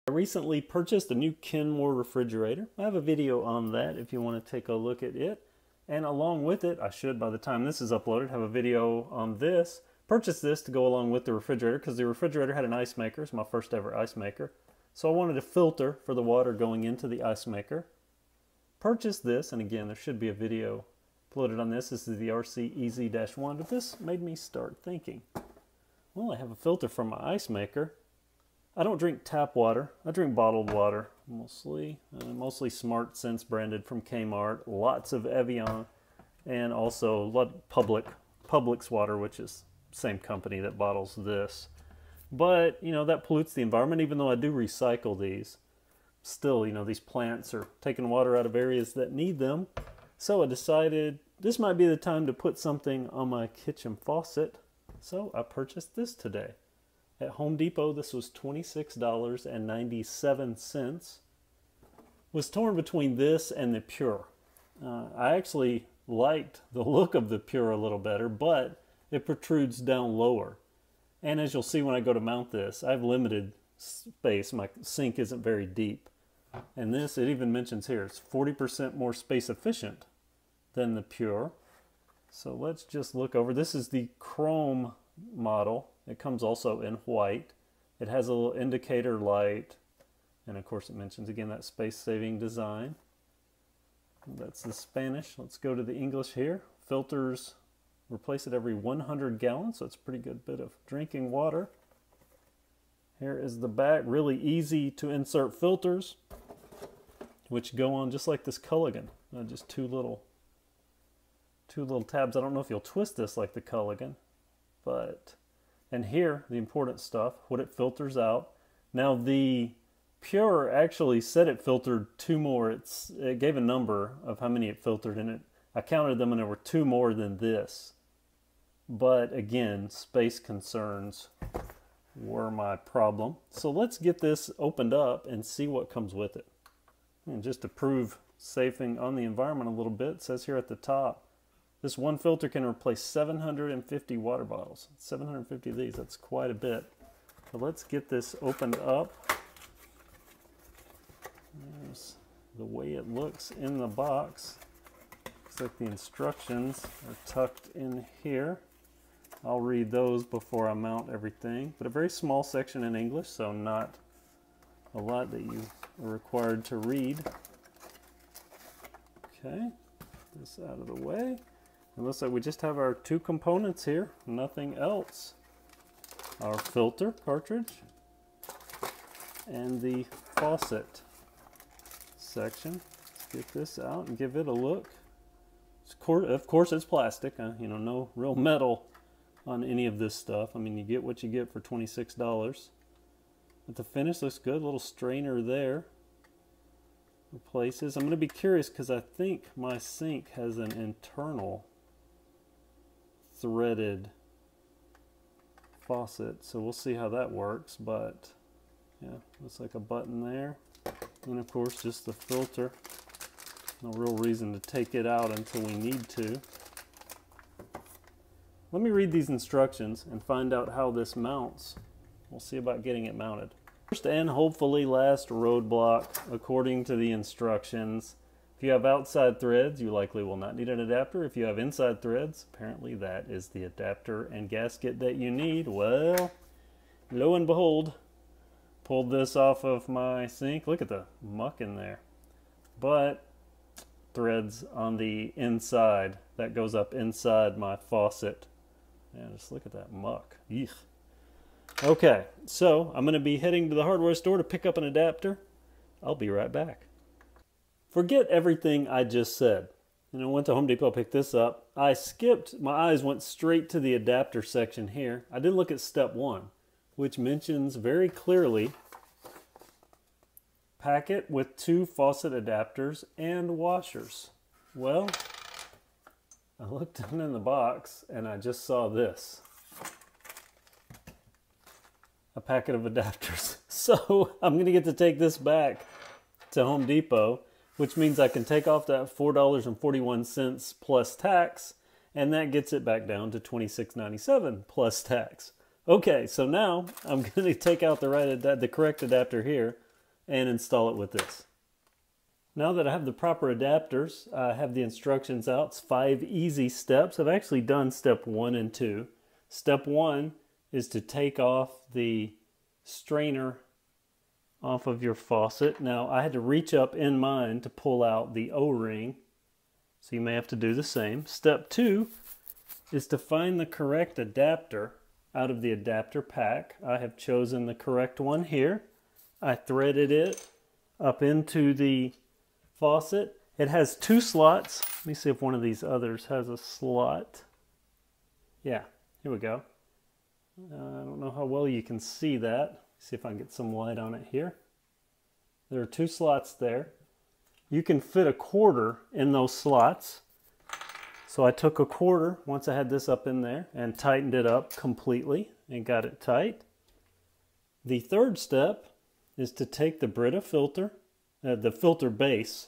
I recently purchased a new Kenmore refrigerator. I have a video on that if you want to take a look at it. And along with it, I should, by the time this is uploaded, have a video on this. Purchased this to go along with the refrigerator because the refrigerator had an ice maker. It's my first ever ice maker. So I wanted a filter for the water going into the ice maker. Purchased this, and again, there should be a video uploaded on this. This is the RC EZ-1, but this made me start thinking, well, I have a filter for my ice maker. I don't drink tap water. I drink bottled water mostly. Mostly Smart Sense branded from Kmart. Lots of Evian, and also a lot of Publix water, which is the same company that bottles this. But you know, that pollutes the environment. Even though I do recycle these, still, you know, these plants are taking water out of areas that need them. So I decided this might be the time to put something on my kitchen faucet. So I purchased this today. At Home Depot, this was $26.97. Was torn between this and the Pure. I actually liked the look of the Pure a little better, but it protrudes down lower. And as you'll see when I go to mount this, I have limited space. My sink isn't very deep. And this, it even mentions here, it's 40% more space efficient than the Pure. So let's just look over. This is the chrome model. It comes also in white. It has a little indicator light, and of course it mentions again that space-saving design. That's the Spanish. Let's go to the English here. Filters, replace it every 100 gallons, so it's a pretty good bit of drinking water. Here is the back. Really easy to insert filters, which go on just like this Culligan. Just two little tabs. I don't know if you'll twist this like the Culligan, but... And here, the important stuff, what it filters out. Now the Pure actually said it filtered 2 more. It gave a number of how many it filtered, and I counted them and there were 2 more than this. But again, space concerns were my problem. So let's get this opened up and see what comes with it. And just to prove saving on the environment a little bit, it says here at the top, this one filter can replace 750 water bottles. 750 of these, that's quite a bit. So let's get this opened up. There's the way it looks in the box. Looks like the instructions are tucked in here. I'll read those before I mount everything. But a very small section in English, so not a lot that you are required to read. Okay, put this out of the way. It looks like we just have our 2 components here, nothing else. Our filter cartridge and the faucet section. Let's get this out and give it a look. Of course it's plastic, you know, no real metal on any of this stuff. I mean, you get what you get for $26. But the finish looks good, little strainer there. Replaces. I'm going to be curious because I think my sink has an internal threaded faucet, so we'll see how that works. But yeah, looks like a button there, and of course just the filter. No real reason to take it out until we need to. Let me read these instructions and find out how this mounts. We'll see about getting it mounted. First and hopefully last roadblock according to the instructions. If you have outside threads, you likely will not need an adapter. If you have inside threads, apparently that is the adapter and gasket that you need. Well, lo and behold, pulled this off of my sink. Look at the muck in there. But threads on the inside, that goes up inside my faucet. Yeah, just look at that muck. Eek. Okay, so I'm going to be heading to the hardware store to pick up an adapter. I'll be right back. Forget everything I just said. You know, went to Home Depot, picked this up. I skipped, my eyes went straight to the adapter section here. I didn't look at step 1, which mentions very clearly packet with 2 faucet adapters and washers. Well, I looked down in the box and I just saw this. A packet of adapters. So I'm going to get to take this back to Home Depot, which means I can take off that $4.41 plus tax, and that gets it back down to $26.97 plus tax. Okay, so now I'm going to take out the correct adapter here, and install it with this. Now that I have the proper adapters, I have the instructions out. It's 5 easy steps. I've actually done step 1 and 2. Step 1 is to take off the strainer off of your faucet. Now I had to reach up in mine to pull out the O-ring, so you may have to do the same. Step 2 is to find the correct adapter out of the adapter pack. I have chosen the correct one here. I threaded it up into the faucet. It has 2 slots. Let me see if one of these others has a slot. Yeah, here we go. I don't know how well you can see that. See if I can get some light on it here. There are 2 slots there. You can fit a quarter in those slots. So I took a quarter once I had this up in there and tightened it up completely and got it tight. The third step is to take the Brita filter, the filter base.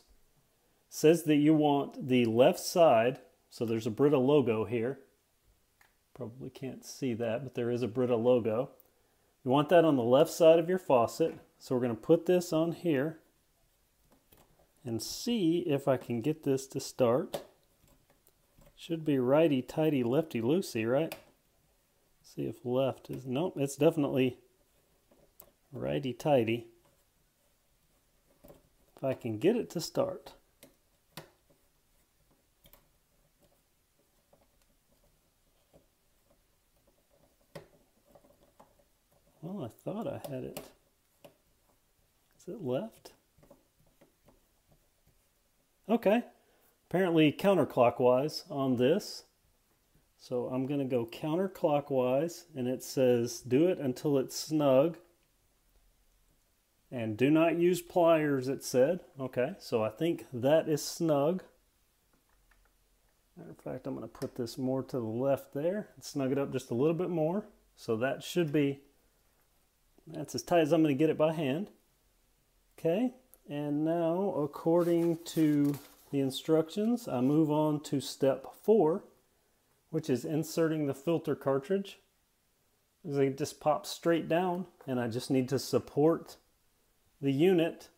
Says that you want the left side, so there's a Brita logo here. Probably can't see that, but there is a Brita logo. You want that on the left side of your faucet. So we're going to put this on here and see if I can get this to start. Should be righty-tighty, lefty-loosey, right? See if left is... Nope, it's definitely righty-tighty. If I can get it to start. Well, I thought I had it. Is it left? Okay. Apparently counterclockwise on this. So I'm going to go counterclockwise, and it says do it until it's snug. And do not use pliers, it said. Okay, so I think that is snug. Matter of fact, I'm going to put this more to the left there and snug it up just a little bit more. So that should be... That's as tight as I'm going to get it by hand. Okay, and now according to the instructions, I move on to step 4, which is inserting the filter cartridge. It just pops straight down, and I just need to support the unit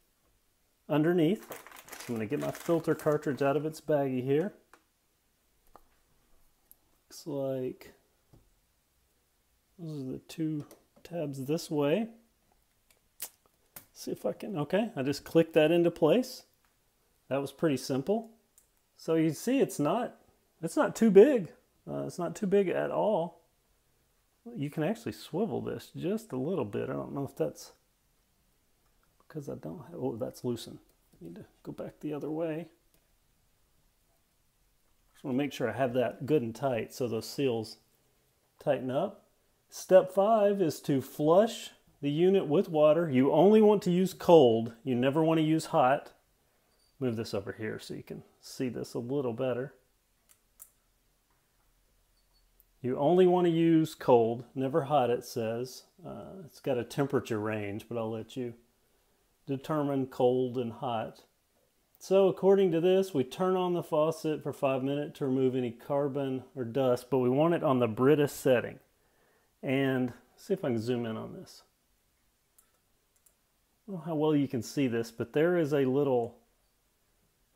underneath. So I'm going to get my filter cartridge out of its baggie here. Looks like those are the 2 tabs this way. See if I can, okay, I just clicked that into place. That was pretty simple. So you see it's not too big. It's not too big at all. You can actually swivel this just a little bit. I don't know if that's because I don't have, oh, that's loosened. I need to go back the other way. Just want to make sure I have that good and tight so those seals tighten up. Step 5 is to flush the unit with water. You only want to use cold. You never want to use hot. Move this over here so you can see this a little better. You only want to use cold, never hot, it says. It's got a temperature range, but I'll let you determine cold and hot. So according to this, we turn on the faucet for 5 minutes to remove any carbon or dust, but we want it on the Brita setting. And see if I can zoom in on this. I don't know how well you can see this, but there is a little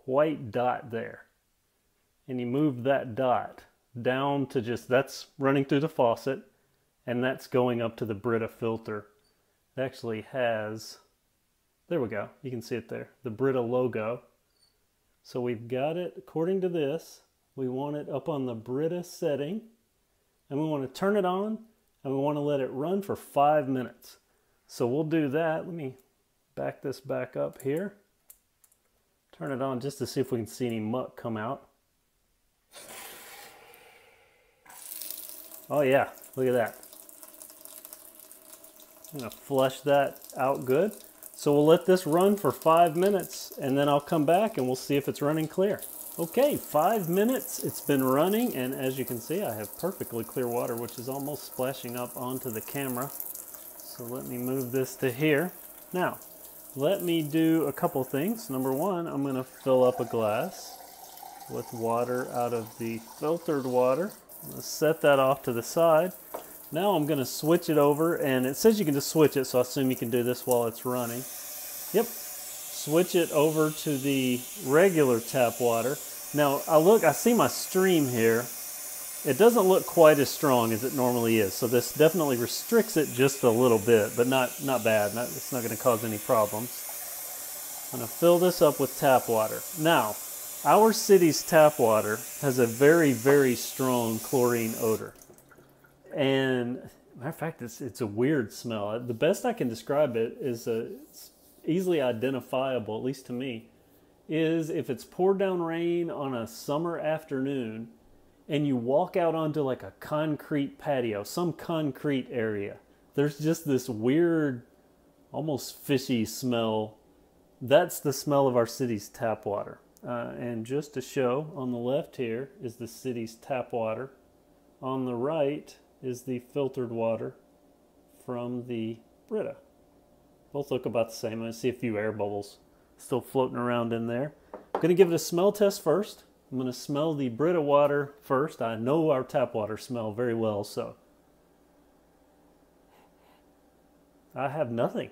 white dot there. And you move that dot down to just, that's running through the faucet, and that's going up to the Brita filter. It actually has, there we go, you can see it there, the Brita logo. So we've got it, according to this, we want it up on the Brita setting, and we want to turn it on, and we want to let it run for 5 minutes. So we'll do that. Let me back this back up here. Turn it on just to see if we can see any muck come out. Oh yeah, look at that. I'm going to flush that out good. So we'll let this run for 5 minutes, and then I'll come back and we'll see if it's running clear. Okay, 5 minutes, it's been running, and as you can see, I have perfectly clear water, which is almost splashing up onto the camera. So let me move this to here. Now, let me do a couple things. Number one, I'm going to fill up a glass with water out of the filtered water. I'm going to set that off to the side. Now I'm going to switch it over, and it says you can just switch it, so I assume you can do this while it's running. Yep. Switch it over to the regular tap water. Now I see my stream here. It doesn't look quite as strong as it normally is, so this definitely restricts it just a little bit, but not bad. It's not going to cause any problems. I'm going to fill this up with tap water. Now, our city's tap water has a very, very strong chlorine odor. And matter of fact, it's a weird smell. The best I can describe it is it's easily identifiable, at least to me, is if it's poured down rain on a summer afternoon and you walk out onto like a concrete patio, some concrete area. There's just this weird, almost fishy smell. That's the smell of our city's tap water. And just to show, on the left here is the city's tap water. On the right is the filtered water from the Brita. Both look about the same. I see a few air bubbles still floating around in there. I'm going to give it a smell test first. I'm going to smell the Brita water first. I know our tap water smell very well, so I have nothing.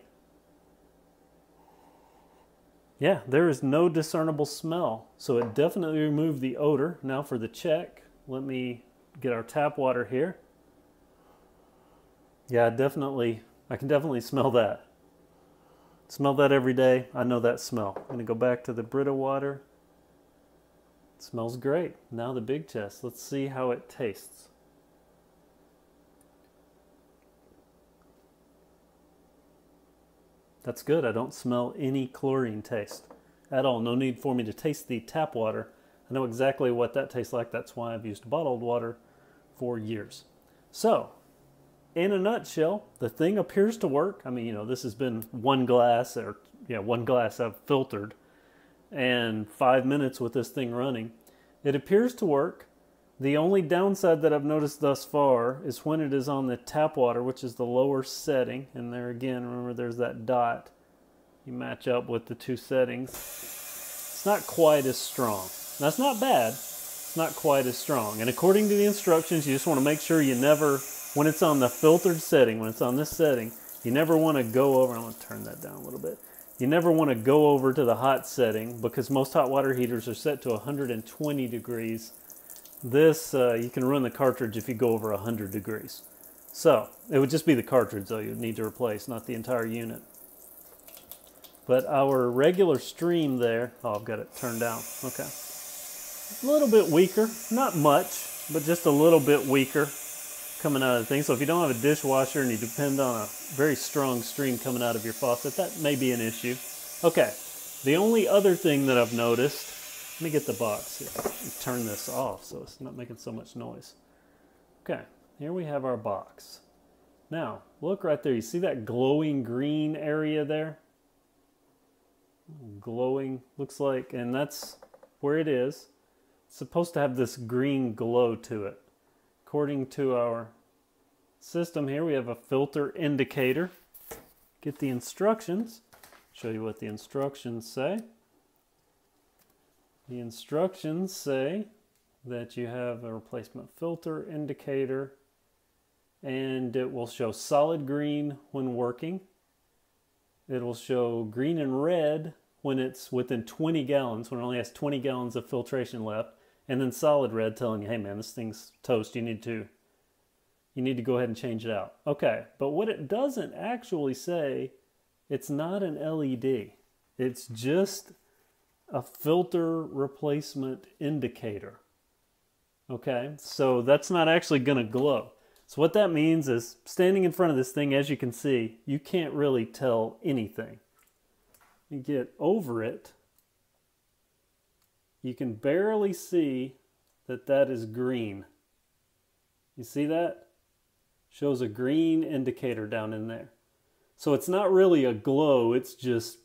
Yeah, there is no discernible smell, so it definitely removed the odor. Now for the check, let me get our tap water here. Yeah, I can definitely smell that. Smell that every day. I know that smell. I'm going to go back to the Brita water. It smells great. Now the big test. Let's see how it tastes. That's good. I don't smell any chlorine taste at all. No need for me to taste the tap water. I know exactly what that tastes like. That's why I've used bottled water for years. So, in a nutshell, the thing appears to work. I mean, you know, this has been one glass I've filtered and 5 minutes with this thing running. It appears to work. The only downside that I've noticed thus far is when it is on the tap water, which is the lower setting. And there again, remember there's that dot. You match up with the two settings. It's not quite as strong. That's not bad. It's not quite as strong. And according to the instructions, you just want to make sure you never, when it's on the filtered setting, when it's on this setting, you never want to go over. I'm going to turn that down a little bit. You never want to go over to the hot setting because most hot water heaters are set to 120 degrees. This, you can run the cartridge if you go over 100 degrees. So, it would just be the cartridge though you'd need to replace, not the entire unit. But our regular stream there, oh, I've got it turned down, okay. A little bit weaker, not much, but just a little bit weaker coming out of the thing. So if you don't have a dishwasher and you depend on a very strong stream coming out of your faucet, that may be an issue. Okay, the only other thing that I've noticed, let me get the box here. Turn this off so it's not making so much noise. Okay, here we have our box. Now, look right there. You see that glowing green area there? Glowing, looks like, and that's where it is. It's supposed to have this green glow to it. According to our system here, we have a filter indicator. Get the instructions. Show you what the instructions say. The instructions say that you have a replacement filter indicator and it will show solid green when working. It will show green and red when it's within 20 gallons, when it only has 20 gallons of filtration left, and then solid red telling you, hey man, this thing's toast, you need to go ahead and change it out. Okay, but what it doesn't actually say, it's not an LED. It's just a filter replacement indicator. Okay, so that's not actually going to glow. So what that means is, standing in front of this thing, as you can see, you can't really tell anything. You get over it, you can barely see that that is green. You see that? Shows a green indicator down in there. So it's not really a glow, it's just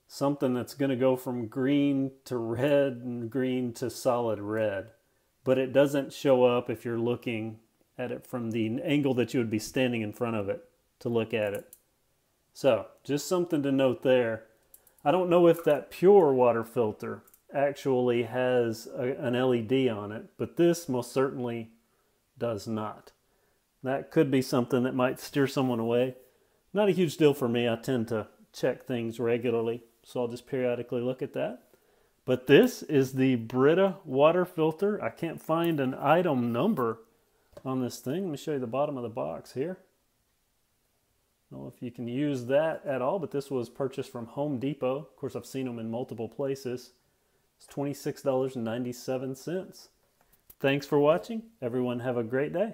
something that's going to go from green to red and green to solid red. But it doesn't show up if you're looking at it from the angle that you would be standing in front of it to look at it. So, just something to note there. I don't know if that pure water filter actually has an LED on it, but this most certainly does not. That could be something that might steer someone away. Not a huge deal for me. I tend to check things regularly, so I'll just periodically look at that. But this is the Brita water filter. I can't find an item number on this thing. Let me show you the bottom of the box here. I don't know if you can use that at all, but this was purchased from Home Depot. Of course, I've seen them in multiple places. It's $26.97. Thanks for watching. Everyone have a great day.